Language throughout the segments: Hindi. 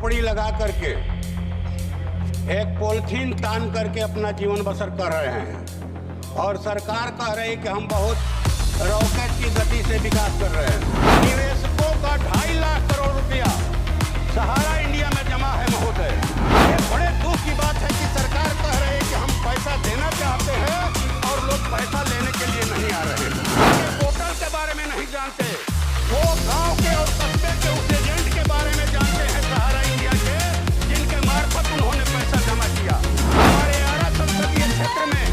झोपड़ी लगा करके एक पॉलिथीन तान करके अपना जीवन बसर कर रहे हैं और सरकार कह रही है कि हम बहुत रॉकेट की गति से विकास कर रहे हैं। निवेशकों का 2.5 लाख करोड़ रुपया सहारा इंडिया में जमा है महोदय। ये बड़े दुख की बात है कि सरकार कह रही है कि हम पैसा देना चाहते हैं और लोग पैसा लेने के लिए नहीं आ रहे हैं। ये पोर्टल के बारे में नहीं जानते, वो गांव के और कस्बे के उस एजेंट के बारे में जानते हैं सहारा इंडिया के, जिनके मार्फत उन्होंने पैसा जमा किया। हमारे आरा संसदीय क्षेत्र में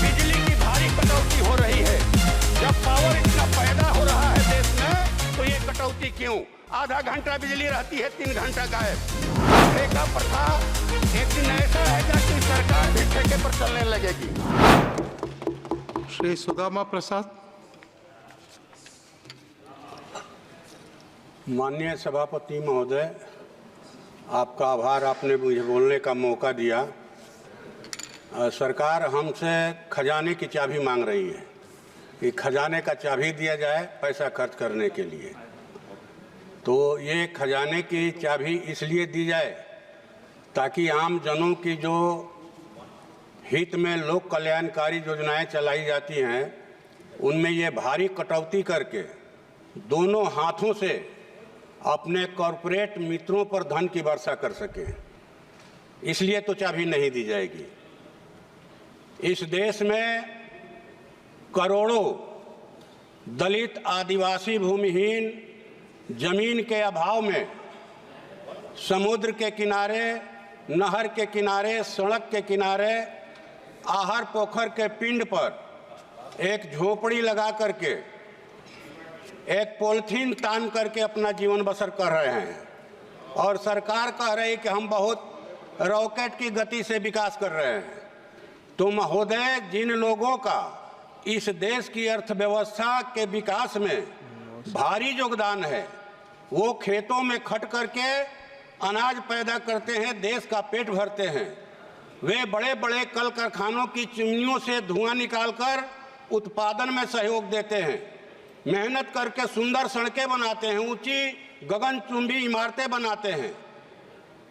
बिजली की भारी कटौती हो रही है। जब पावर इतना पैदा हो रहा है देश में, तो ये कटौती क्यों? आधा घंटा बिजली रहती है, 3 घंटा गायब। ठेका प्रथा एक दिन ऐसा रहेगा कि सरकार भी ठेके पर चलने लगेगी। श्री सुदामा प्रसाद। माननीय सभापति महोदय, आपका आभार, आपने मुझे बोलने का मौका दिया। सरकार हमसे खजाने की चाबी मांग रही है कि खजाने का चाबी दिया जाए पैसा खर्च करने के लिए। तो ये खजाने की चाबी इसलिए दी जाए ताकि आम जनों की जो हित में लोक कल्याणकारी योजनाएं चलाई जाती हैं, उनमें ये भारी कटौती करके दोनों हाथों से अपने कॉरपोरेट मित्रों पर धन की वर्षा कर सके, इसलिए तो चाबी नहीं दी जाएगी। इस देश में करोड़ों दलित, आदिवासी, भूमिहीन जमीन के अभाव में समुद्र के किनारे, नहर के किनारे, सड़क के किनारे, आहर पोखर के पिंड पर एक झोपड़ी लगा करके एक पॉलिथीन तान करके अपना जीवन बसर कर रहे हैं और सरकार कह रही है कि हम बहुत रॉकेट की गति से विकास कर रहे हैं। तो महोदय, जिन लोगों का इस देश की अर्थव्यवस्था के विकास में भारी योगदान है, वो खेतों में खट करके अनाज पैदा करते हैं, देश का पेट भरते हैं। वे बड़े बड़े कल कारखानों की चिमनियों से धुआं निकालकर उत्पादन में सहयोग देते हैं, मेहनत करके सुंदर सड़कें बनाते हैं, ऊंची गगनचुंबी इमारतें बनाते हैं,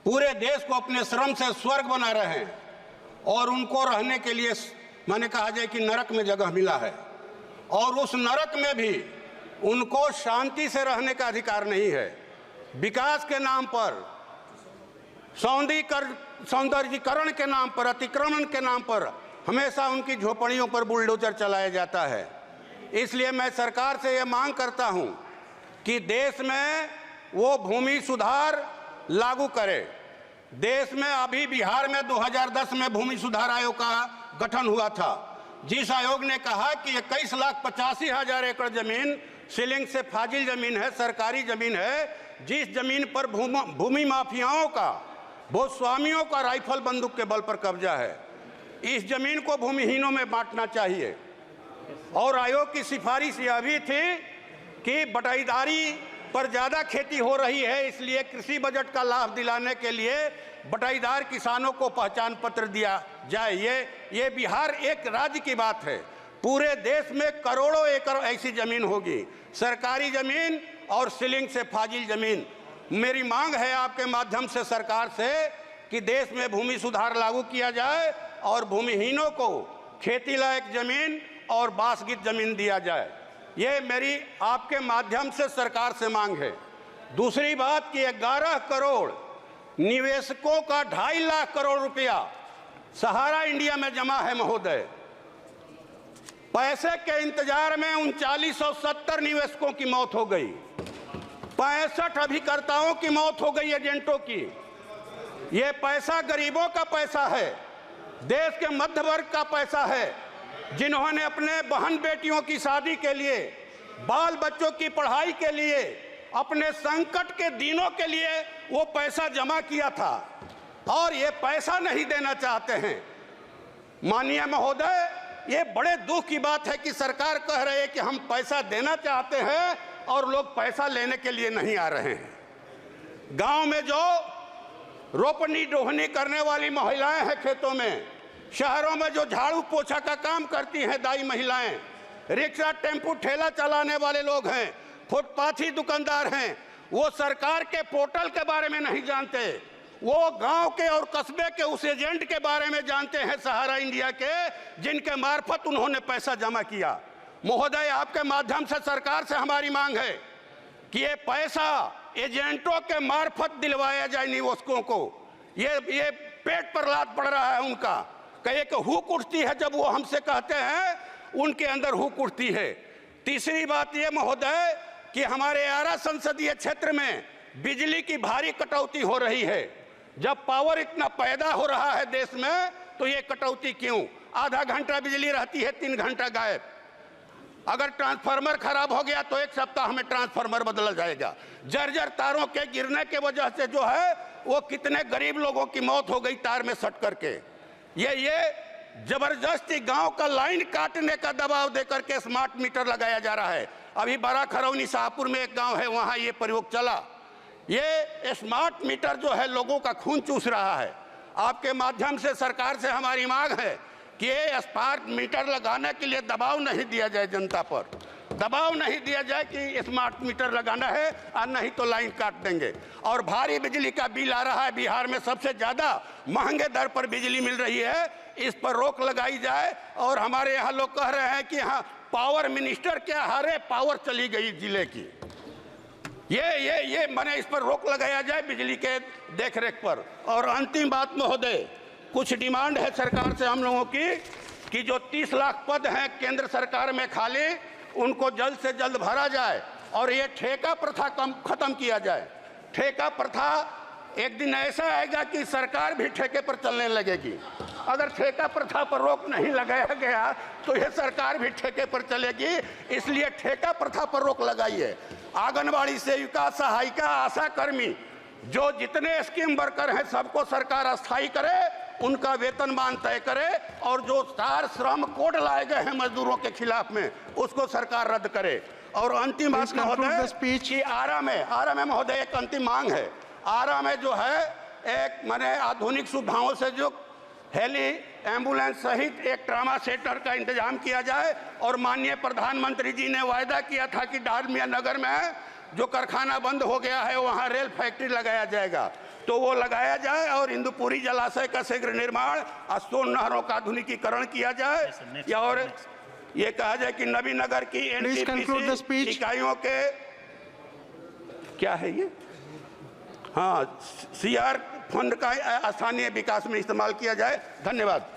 पूरे देश को अपने श्रम से स्वर्ग बना रहे हैं और उनको रहने के लिए माने कहा जाए कि नरक में जगह मिला है और उस नरक में भी उनको शांति से रहने का अधिकार नहीं है। विकास के नाम पर, सौंदर्यीकरण के नाम पर, अतिक्रमण के नाम पर हमेशा उनकी झोपड़ियों पर बुलडोजर चलाया जाता है। इसलिए मैं सरकार से ये मांग करता हूं कि देश में वो भूमि सुधार लागू करे। देश में अभी बिहार में 2010 में भूमि सुधार आयोग का गठन हुआ था, जिस आयोग ने कहा कि 21,85,000 एकड़ जमीन सीलिंग से फाजिल जमीन है, सरकारी जमीन है, जिस जमीन पर भूमि माफियाओं का, भूस्वामियों का राइफल बंदूक के बल पर कब्जा है, इस जमीन को भूमिहीनों में बांटना चाहिए। और आयोग की सिफारिश यह भी थी कि बटाईदारी पर ज़्यादा खेती हो रही है, इसलिए कृषि बजट का लाभ दिलाने के लिए बटाईदार किसानों को पहचान पत्र दिया जाए। ये बिहार एक राज्य की बात है, पूरे देश में करोड़ों एकड़ ऐसी जमीन होगी, सरकारी जमीन और सीलिंग से फाजिल जमीन। मेरी मांग है आपके माध्यम से सरकार से कि देश में भूमि सुधार लागू किया जाए और भूमिहीनों को खेती लायक जमीन और बासगीत जमीन दिया जाए। ये मेरी आपके माध्यम से सरकार से मांग है। दूसरी बात कि 11 करोड़ निवेशकों का 2.5 लाख करोड़ रुपया सहारा इंडिया में जमा है महोदय। पैसे के इंतजार में 3970 निवेशकों की मौत हो गई, 65 अभिकर्ताओं की मौत हो गई, एजेंटों की। ये पैसा गरीबों का पैसा है, देश के मध्य वर्ग का पैसा है, जिन्होंने अपने बहन बेटियों की शादी के लिए, बाल बच्चों की पढ़ाई के लिए, अपने संकट के दिनों के लिए वो पैसा जमा किया था और ये पैसा नहीं देना चाहते हैं। माननीय महोदय, ये बड़े दुख की बात है कि सरकार कह रही है कि हम पैसा देना चाहते हैं और लोग पैसा लेने के लिए नहीं आ रहे हैं। गांव में जो रोपनी डोहनी करने वाली महिलाएं हैं खेतों में, शहरों में जो झाड़ू पोछा का काम करती हैं दाई महिलाएं, रिक्शा टेम्पू ठेला चलाने वाले लोग हैं, फुटपाथी दुकानदार हैं, वो सरकार के पोर्टल के बारे में नहीं जानते, वो गांव के और कस्बे के उस एजेंट के बारे में जानते हैं, सहारा इंडिया के, जिनके मार्फत उन्होंने पैसा जमा किया। महोदय, आपके माध्यम से सरकार से हमारी मांग है कि ये पैसा एजेंटों के मार्फत दिलवाया जाए निवेशकों को। ये पेट पर लात पड़ रहा है उनका, कहे कि हुक उठती है जब वो हमसे कहते हैं, उनके अंदर हुक उठती है। तीसरी बात ये महोदय कि हमारे आरा संसदीय क्षेत्र में बिजली की भारी कटौती हो रही है। जब पावर इतना पैदा हो रहा है देश में, तो ये कटौती क्यों? आधा घंटा बिजली रहती है, 3 घंटा गायब। अगर ट्रांसफार्मर खराब हो गया तो 1 सप्ताह में ट्रांसफार्मर बदला जाएगा। जर्जर तारों के गिरने के वजह से जो है वो कितने गरीब लोगों की मौत हो गई तार में सट करके। ये जबरदस्ती गांव का लाइन काटने का दबाव देकर के स्मार्ट मीटर लगाया जा रहा है। अभी बड़ा खरौनी शाहपुर में एक गांव है, वहां ये प्रयोग चला। ये स्मार्ट मीटर जो है लोगों का खून चूस रहा है। आपके माध्यम से सरकार से हमारी मांग है कि ये स्मार्ट मीटर लगाने के लिए दबाव नहीं दिया जाए, जनता पर दबाव नहीं दिया जाए कि स्मार्ट मीटर लगाना है और नहीं तो लाइन काट देंगे। और भारी बिजली का बिल आ रहा है, बिहार में सबसे ज़्यादा महंगे दर पर बिजली मिल रही है, इस पर रोक लगाई जाए। और हमारे यहाँ लोग कह रहे हैं कि हाँ, पावर मिनिस्टर क्या हारे, पावर चली गई जिले की। ये माने इस पर रोक लगाया जाए बिजली के देखरेख पर। और अंतिम बात महोदय, कुछ डिमांड है सरकार से हम लोगों की कि जो 30 लाख पद हैं केंद्र सरकार में खाली, उनको जल्द से जल्द भरा जाए और ये ठेका प्रथा खत्म किया जाए। ठेका प्रथा एक दिन ऐसा आएगा कि सरकार भी ठेके पर चलने लगेगी। अगर ठेका प्रथा पर रोक नहीं लगाया गया तो ये सरकार भी ठेके पर चलेगी। इसलिए ठेका प्रथा पर रोक लगाइए। आंगनबाड़ी सेविका, सहायिका, आशा कर्मी, जो जितने स्कीम वर्कर हैं सबको सरकार अस्थायी करे, उनका वेतनमान तय करे और जो 4 श्रम कोड लाए गए हैं मजदूरों के खिलाफ में, उसको सरकार रद्द करे। और अंतिम बात महोदय कि आरा में महोदय एक अंतिम मांग है। आरा में जो है एक माने आधुनिक सुविधाओं से जो हेली एम्बुलेंस सहित एक ट्रामा सेंटर का इंतजाम किया जाए। और माननीय प्रधानमंत्री जी ने वायदा किया था कि डालमिया नगर में जो कारखाना बंद हो गया है वहाँ रेल फैक्ट्री लगाया जाएगा, तो वो लगाया जाए। और इंदुपुरी जलाशय का शीघ्र निर्माण, सोन नहरों का आधुनिकीकरण किया जाए। और ये कहा जाए कि नबीनगर की एनटीपीसी इकाइयों के क्या है ये, हाँ, सीआर फंड का स्थानीय विकास में इस्तेमाल किया जाए। धन्यवाद।